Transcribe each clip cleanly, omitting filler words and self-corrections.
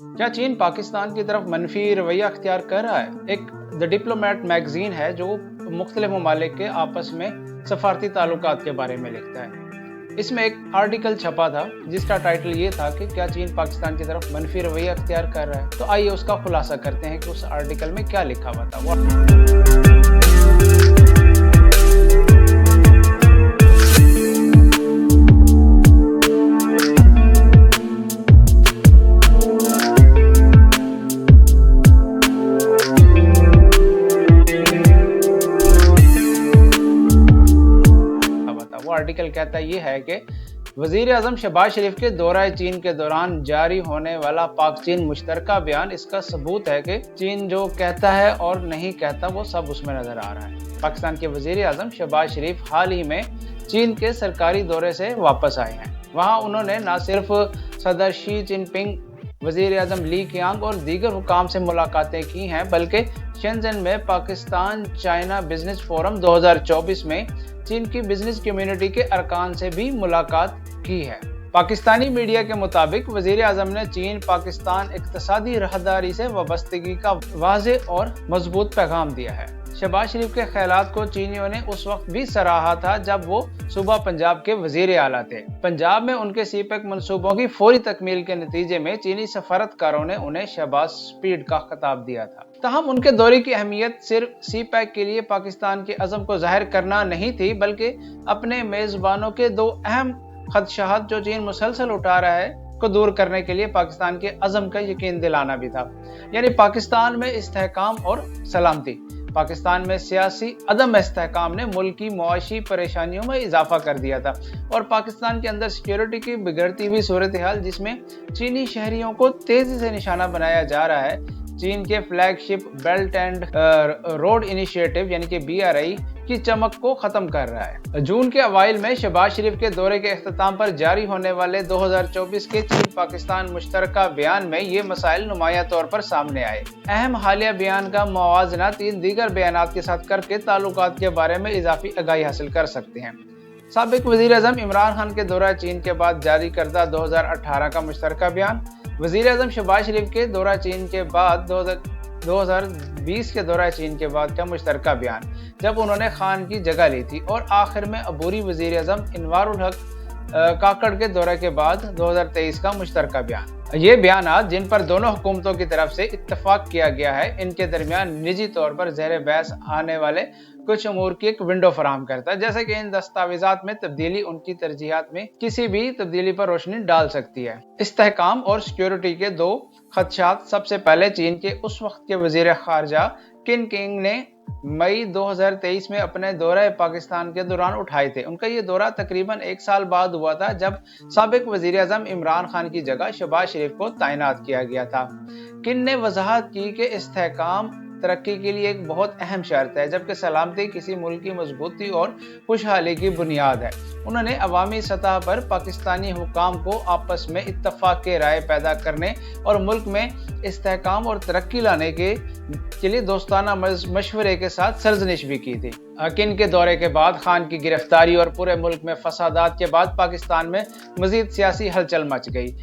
क्या चीन पाकिस्तान की तरफ मनफी रवैया अख्तियार कर रहा है? एक द डिप्लोमेट मैगजीन है जो मुख्तलिफ ममालिक के आपस में सफारती ताल्लुकात के बारे में लिखता है। इसमें एक आर्टिकल छपा था जिसका टाइटल ये था कि क्या चीन पाकिस्तान की तरफ मनफी रवैया अख्तियार कर रहा है। तो आइए उसका खुलासा करते हैं कि उस आर्टिकल में क्या लिखा हुआ था। वो आर्टिकल कहता ये है कि वजीर आजम शहबाज शरीफ के दौरा चीन के दौरान जारी होने वाला पाक चीन मुश्तरका बयान इसका सबूत है कि चीन जो कहता है और नहीं कहता वो सब उसमें नजर आ रहा है। पाकिस्तान के वजीर आजम शहबाज शरीफ हाल ही में चीन के सरकारी दौरे से वापस आए हैं। वहाँ उन्होंने न सिर्फ सदर शी जिनपिंग, वजीर आजम ली कीयांग और दीगर हुकाम से मुलाकातें की हैं, बल्कि शेंजन में पाकिस्तान चाइना बिजनेस फोरम 2024 में चीन की बिजनेस कम्युनिटी के अरकान से भी मुलाकात की है। पाकिस्तानी मीडिया के मुताबिक वजीर आजम ने चीन पाकिस्तान इक्तसादी राहदारी से वाबस्तगी का वाज़ेह और मजबूत पैगाम दिया है। शहबाज शरीफ के ख्यालात को चीनियों ने उस वक्त भी सराहा था जब वो सूबा पंजाब के वजीर आला थे। पंजाब में उनके सीपैक मंसूबों की फौरी तकमील के नतीजे में चीनी सफारतकारों ने उन्हें शहबाज स्पीड का खिताब दिया था। तहम उनके दौरे की अहमियत सिर्फ सीपैक के लिए पाकिस्तान के अज़म को जाहिर करना नहीं थी, बल्कि अपने मेजबानों के दो अहम खदशात जो चीन मुसलसल उठा रहा है को दूर करने के लिए पाकिस्तान के अज़म का यकीन दिलाना भी था। यानी पाकिस्तान में इस्तेहकाम और सलामती। पाकिस्तान में सियासी अदम इस्तेहकाम ने मुल्क की मुआशी परेशानियों में इजाफा कर दिया था और पाकिस्तान के अंदर सिक्योरिटी की बिगड़ती हुई सूरत हाल जिसमें चीनी शहरियों को तेजी से निशाना बनाया जा रहा है, चीन के flagship belt and road initiative यानी कि BRI की चमक को खत्म कर रहा है। जून के अवाइल में शहबाज शरीफ के दौरे के अख्ताम पर जारी होने वाले 2024 के चीन पाकिस्तान मुश्तरका बयान में ये मसाइल नुमाया तौर पर सामने आए। अहम हालिया बयान का मुवाजना 3 दीगर बयानात के साथ करके ताल्लुकात के बारे में इजाफी आगाही हासिल कर सकते हैं। साबिक वजीर आजम इमरान खान के दौरा चीन के बाद जारी करदा 2018 का मुश्तरका बयान, वजीर आजम शहबाज शरीफ के दौरा चीन के बाद 2020 के दौरा चीन के बाद का मुश्तरका बयान जब उन्होंने खान की जगह ली थी, और आखिर में अबूरी वजीर आजम इनवारुल हक काकड़ के दौरे के बाद 2023 का मुश्तरका बयान। ये बयानात जिन पर दोनों हुकूमतों की तरफ से इत्तफाक किया गया है, इनके दरमियान निजी तौर पर ज़ेर बहस आने वाले कुछ अमूर की एक विंडो फराहम करता है, जैसे कि इन दस्तावेजात में तब्दीली उनकी तरजीहात में किसी भी तब्दीली पर रोशनी डाल सकती है। इस्तेहकाम और सिक्योरिटी के दो खदशात सबसे पहले चीन के उस वक्त के वजीर खारजा किन किंग ने मई 2023 में अपने दौरे पाकिस्तान के दौरान उठाए थे। उनका ये दौरा तकरीबन 1 साल बाद हुआ था जब साबिक वजीर आजम इमरान खान की जगह शहबाज शरीफ को तैनात किया गया था। किन ने वजाहत की कि इस्तेहकाम तरक्की के लिए एक बहुत अहम शर्त है, जबकि सलामती किसी मुल्क की मजबूती और खुशहाली की बुनियाद है। उन्होंने अवामी सतह पर पाकिस्तानी हुकाम को आपस में इत्तफाक के राय पैदा करने और मुल्क में इस्तेहकाम और तरक्की लाने के लिए दोस्ताना मशवरे के साथ सरजनिश भी की थी। किन के दौरे के बाद खान की गिरफ्तारी और पूरे मुल्क में फसादात के बाद पाकिस्तान में मजीद सियासी हलचल मच गई,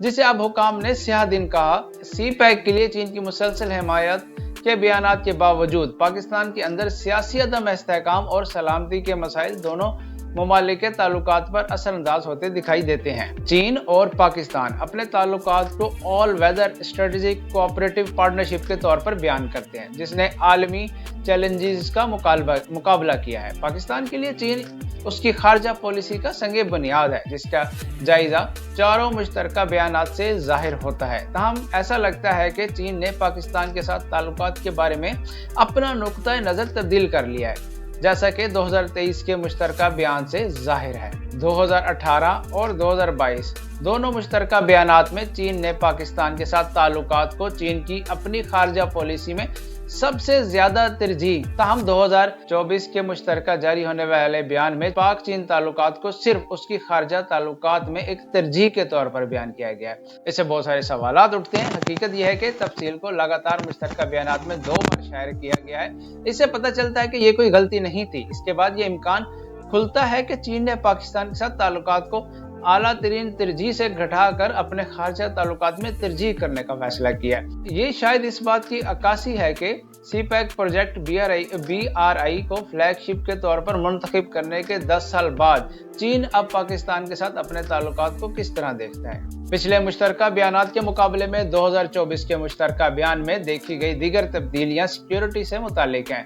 जिसे अब हुकाम ने स्याह दिन कहा। सीपैक के लिए चीन की मुसलसल हिमायत के बयानात के बावजूद पाकिस्तान के अंदर सियासी अदम इस्तेहकाम और सलामती के मसाइल दोनों ममालिक के ताल्लुकात पर असरअंदाज होते दिखाई देते हैं। चीन और पाकिस्तान अपने ताल्लुकात को all weather strategic cooperative partnership के तौर पर बयान करते हैं, जिसने आलमी चैलेंजेस का मुकाबला किया है। पाकिस्तान के लिए चीन उसकी खारजा पॉलिसी का संगे बुनियाद है, जिसका जायजा चारों मुश्तरका बयानात से जाहिर होता है। तहम ऐसा लगता है कि चीन ने पाकिस्तान के साथ ताल्लुकात के बारे में अपना नुक्ता नज़र तब्दील कर लिया है, जैसा कि 2023 के मुश्तरका बयान से जाहिर है। 2018 और 2022 दोनों मुश्तरका बयानात में चीन ने पाकिस्तान के साथ ताल्लुकात को चीन की अपनी खारजा पॉलिसी में सबसे ज्यादा तरजीह। ताहम 2024 के मुश्तरका जारी होने वाले बयान में पाक चीन ताल्लुकात को सिर्फ उसकी खारजा ताल्लुकात में एक तरजीह के तौर पर बयान किया गया है। इससे बहुत सारे सवालात उठते हैं। हकीकत यह है कि तफसील को लगातार मुश्तरका बयानात में 2 बार शायर किया गया है। इससे पता चलता है कि ये कोई गलती नहीं थी। इसके बाद ये इम्कान खुलता है कि चीन ने पाकिस्तान के साथ ताल्लुकात को आला तरीन तरजीह से घटाकर अपने खारजा ताल्लुकात में तरजीह करने का फैसला किया है। ये शायद इस बात की अक्कासी है कि सीपैक प्रोजेक्ट BRI को फ्लैगशिप के तौर पर मुंतखब करने के 10 साल बाद चीन अब पाकिस्तान के साथ अपने ताल्लुकात को किस तरह देखता है। पिछले मुश्तरका बयानात के मुकाबले में 2024 के मुश्तरका बयान में देखी गई दीगर तब्दीलियां सिक्योरिटी से मुताल्लिक हैं,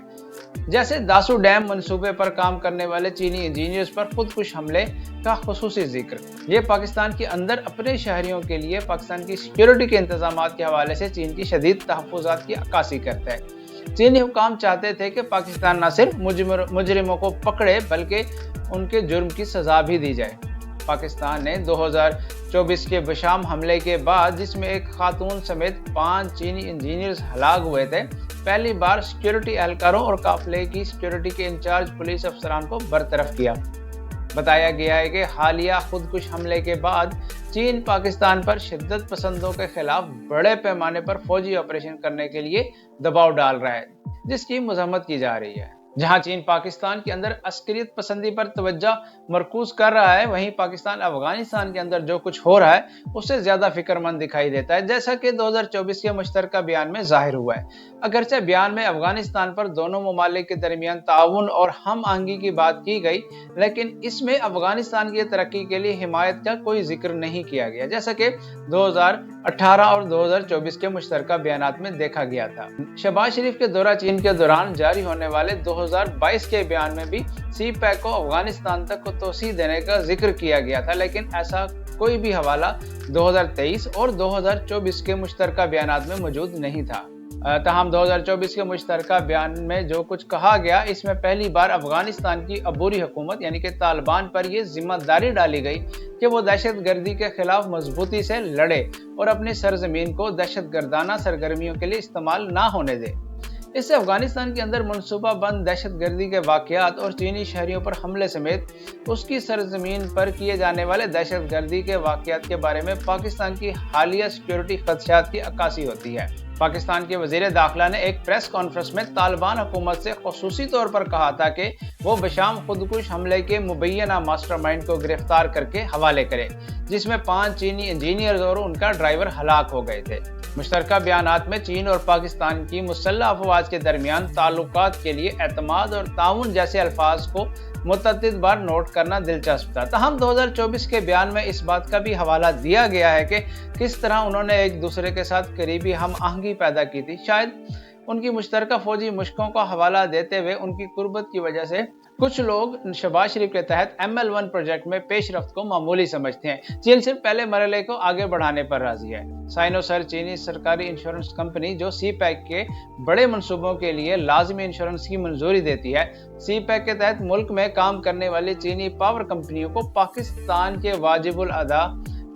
जैसे दासू डैम मंसूबे पर काम करने वाले चीनी इंजीनियर्स पर खुदकुश हमले का खुसूसी जिक्र। ये पाकिस्तान के अंदर अपने शहरियों के लिए पाकिस्तान की सिक्योरिटी के इंतजामात के हवाले से चीन की शदीद तहफ़्फ़ुज़ात की अक्कासी करता है। चीनी हुकाम चाहते थे कि पाकिस्तान न सिर्फ मुजरिमों को पकड़े बल्कि उनके जुर्म की सजा भी दी जाए। पाकिस्तान ने 2024 के बशाम हमले के बाद, जिसमें एक खातून समेत 5 चीनी इंजीनियर्स हलाक हुए थे, पहली बार सिक्योरिटी एहलकारों और काफिले की सिक्योरिटी के इंचार्ज पुलिस अफसरान को बरतरफ किया। बताया गया है कि हालिया खुदकुश हमले के बाद चीन पाकिस्तान पर शिद्दत पसंदों के खिलाफ बड़े पैमाने पर फौजी ऑपरेशन करने के लिए दबाव डाल रहा है, जिसकी मजम्मत की जा रही है। जहां चीन पाकिस्तान के अंदर अस्करियत पसंदी पर तवज्जो मरकूज कर रहा है, वहीं पाकिस्तान अफगानिस्तान के अंदर जो कुछ हो रहा है उससे ज्यादा फिक्रमंद दिखाई देता है, जैसा कि 2024 के मुश्तरका बयान में जाहिर हुआ है। अगरचे बयान में अफगानिस्तान पर दोनों ममालिक के दरमियान ताउन और हम आहंगी की बात की गई, लेकिन इसमें अफगानिस्तान की तरक्की के लिए हिमायत का कोई जिक्र नहीं किया गया, जैसा कि 2018 और 2024 के मुश्तरका बयानात में देखा गया था। शहबाज शरीफ के दौरा चीन के दौरान जारी होने वाले 2022 के बयान में भी सीपैक को अफगानिस्तान तक को तोसी देने का जिक्र किया गया था, लेकिन ऐसा कोई भी हवाला 2023 और 2024 के मुश्तरका बयानात में मौजूद नहीं था। ताहम 2024 के मुश्तरका बयान में जो कुछ कहा गया, इसमें पहली बार अफगानिस्तान की अबूरी हुकूमत यानी कि तालिबान पर यह जिम्मेदारी डाली गई कि वो दहशत गर्दी के खिलाफ मजबूती से लड़े और अपनी सरजमीन को दहशत गर्दाना सरगर्मियों के लिए इस्तेमाल ना होने दे। इससे अफगानिस्तान के अंदर मनसूबा बंद दहशत गर्दी के वाकयात और चीनी शहरियों पर हमले समेत उसकी सरजमीन पर किए जाने वाले दहशत गर्दी के वाकयात के बारे में पाकिस्तान की हालिया सिक्योरिटी खदशात की अक्कासी होती है। पाकिस्तान के वजीर दाखिला ने एक प्रेस कॉन्फ्रेंस में तालिबान हुकूमत से खुसूसी तौर पर कहा था कि वो बशाम खुदकुश हमले के मुबैना मास्टरमाइंड को गिरफ्तार करके हवाले करे, जिसमें 5 चीनी इंजीनियर्स और उनका ड्राइवर हलाक हो गए थे। मुश्तरका बयानात में चीन और पाकिस्तान की मुसल्लह अफवाज के दरमियान ताल्लुकात के लिए एतमाद और ताउन जैसे अल्फाज को मुतअद्दिद बार नोट करना दिलचस्प था। ताहम 2024 के बयान में इस बात का भी हवाला दिया गया है कि किस तरह उन्होंने एक दूसरे के साथ करीबी हम आहंगी पैदा की थी। शायद उनकी मुश्तरका फौजी मुश्कों का हवाला देते हुए उनकी कुर्बत की वजह से कुछ लोग शहबाज शरीफ के तहत ML1 प्रोजेक्ट में पेशरफ्त को मामूली समझते हैं। चीन सिर्फ पहले मरहले को आगे बढ़ाने पर राजी है। साइनोसर चीनी सरकारी इंश्योरेंस कंपनी जो सीपैक के बड़े मंसूबों के लिए लाजमी इंश्योरेंस की मंजूरी देती है, सीपैक के तहत मुल्क में काम करने वाली चीनी पावर कंपनियों को पाकिस्तान के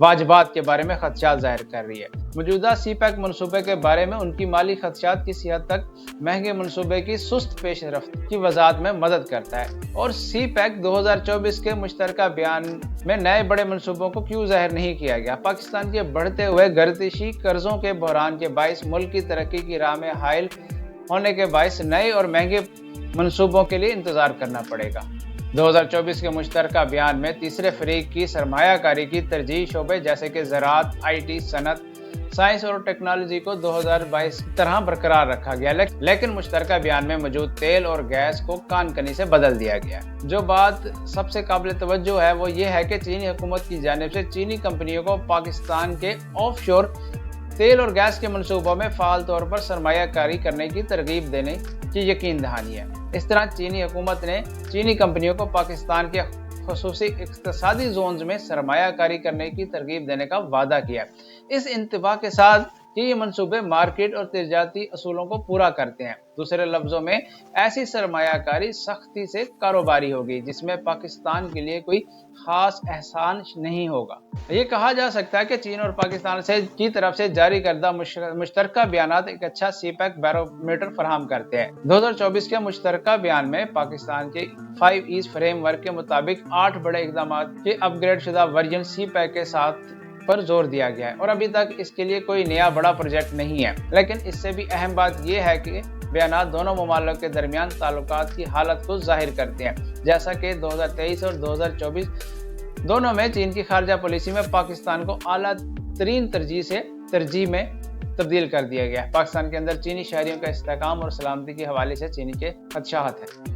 वाजिबात के बारे में खदशात जाहिर कर रही है। मौजूदा सीपैक मनसूबे के बारे में उनकी माली खदशात किसी हद तक महंगे मनसूबे की सुस्त पेशरफ्त की वजाहत में मदद करता है। और सीपैक 2024 के मुश्तरका बयान में नए बड़े मनसूबों को क्यों जाहिर नहीं किया गया। पाकिस्तान के बढ़ते हुए गर्दिशी कर्जों के बहरान के बायस मुल्क की तरक्की की राह में हायल होने के बायस नए और महंगे मनसूबों के लिए इंतजार करना पड़ेगा। 2024 के मुश्तरका बयान में तीसरे फरीक की सरमायाकारी की तरजीह शोबे जैसे कि ज़राअत, IT, सनत, साइंस और टेक्नोलॉजी को 2022 की तरह बरकरार रखा गया, लेकिन मुश्तरका बयान में मौजूद तेल और गैस को कान-कनी से बदल दिया गया। जो बात सबसे काबिल तवज्जो है वो ये है कि चीनी हुकूमत की जानिब से चीनी कंपनियों को पाकिस्तान के ऑफशोर तेल और गैस के मनसूबों में फाल तौर पर सरमायाकारी करने की तरगीब देने की यकीन दहानी है। इस तरह चीनी हुकूमत ने चीनी कंपनियों को पाकिस्तान के खुसूसी इक्तसादी जोन्स में सरमायाकारी करने की तरगीब देने का वादा किया, इस इंतबा के साथ कि ये मंसूबे मार्केट और तिजारती असूलों को पूरा करते हैं। दूसरे लफ्जों में ऐसी सरमायाकारी सख्ती से कारोबारी होगी जिसमें पाकिस्तान के लिए कोई खास एहसान नहीं होगा। ये कहा जा सकता है कि चीन और पाकिस्तान की तरफ से जारी करदा मुश्तरका बयानात एक अच्छा सीपैक बैरोमीटर फराहम करते हैं। 2024 के मुश्तरका बयान में पाकिस्तान के 5 ईस्ट फ्रेमवर्क के मुताबिक 8 बड़े इकदाम के अपग्रेड शुदा वर्जन सीपैक के साथ पर जोर दिया गया है और अभी तक इसके लिए कोई नया बड़ा प्रोजेक्ट नहीं है। लेकिन इससे भी अहम बात यह है कि बयानात दोनों ममालिक के दरमियान ताल्लुकात की हालत को जाहिर करते हैं, जैसा कि 2023 और 2024 दोनों में चीन की खारजा पॉलिसी में पाकिस्तान को आला तरीन तरजीह में तब्दील कर दिया गया है। पाकिस्तान के अंदर चीनी शहरियों का इस्तेहकाम और सलामती के हवाले से चीनी के खदशात हैं।